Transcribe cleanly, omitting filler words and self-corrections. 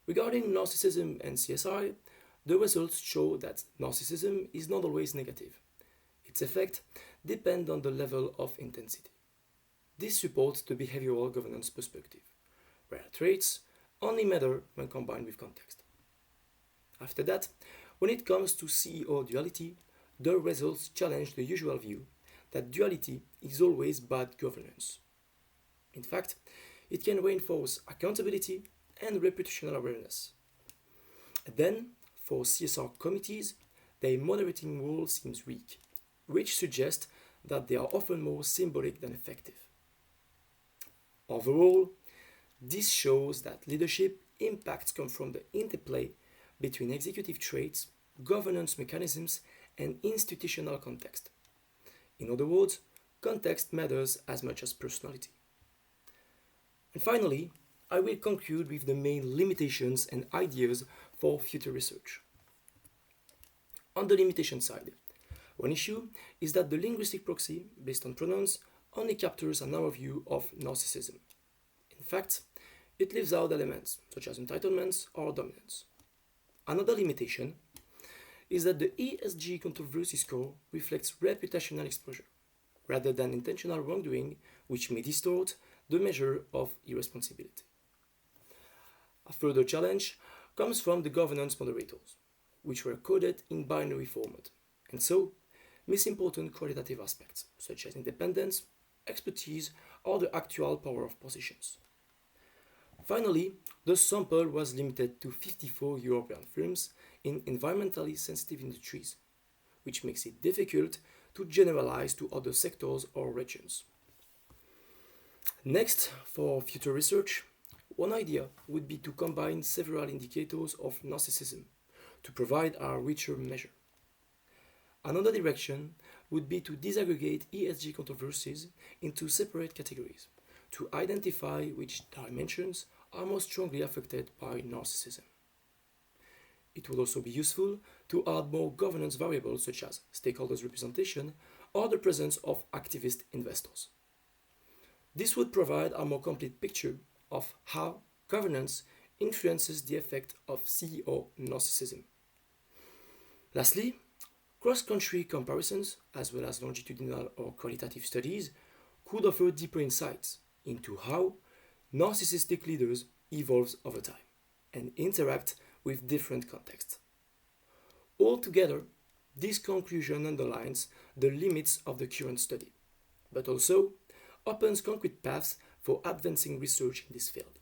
Regarding narcissism and CSI, the results show that narcissism is not always negative. Its effect depends on the level of intensity. This supports the behavioral governance perspective, where traits only matter when combined with context. After that, when it comes to CEO duality, the results challenge the usual view that duality is always bad governance. In fact, it can reinforce accountability and reputational awareness. Then, for CSR committees, their moderating role seems weak, which suggests that they are often more symbolic than effective. Overall, this shows that leadership impacts come from the interplay between executive traits, governance mechanisms, and institutional context. In other words, context matters as much as personality. And finally, I will conclude with the main limitations and ideas for future research. On the limitation side, one issue is that the linguistic proxy, based on pronouns, only captures a narrow view of narcissism. In fact, it leaves out elements such as entitlements or dominance. Another limitation is that the ESG controversy score reflects reputational exposure, rather than intentional wrongdoing, which may distort the measure of irresponsibility. A further challenge comes from the governance moderators, which were coded in binary format, and so miss important qualitative aspects, such as independence, expertise, or the actual power of positions. Finally, the sample was limited to 54 European firms in environmentally sensitive industries, which makes it difficult to generalize to other sectors or regions. Next, for future research, one idea would be to combine several indicators of narcissism to provide a richer measure. Another direction would be to disaggregate ESG controversies into separate categories to identify which dimensions are most strongly affected by narcissism. It would also be useful to add more governance variables such as stakeholders' representation or the presence of activist investors. This would provide a more complete picture of how governance influences the effect of CEO narcissism. Lastly, cross-country comparisons, as well as longitudinal or qualitative studies, could offer deeper insights into how narcissistic leaders evolve over time and interact with different contexts. Altogether, this conclusion underlines the limits of the current study, but also opens concrete paths for advancing research in this field.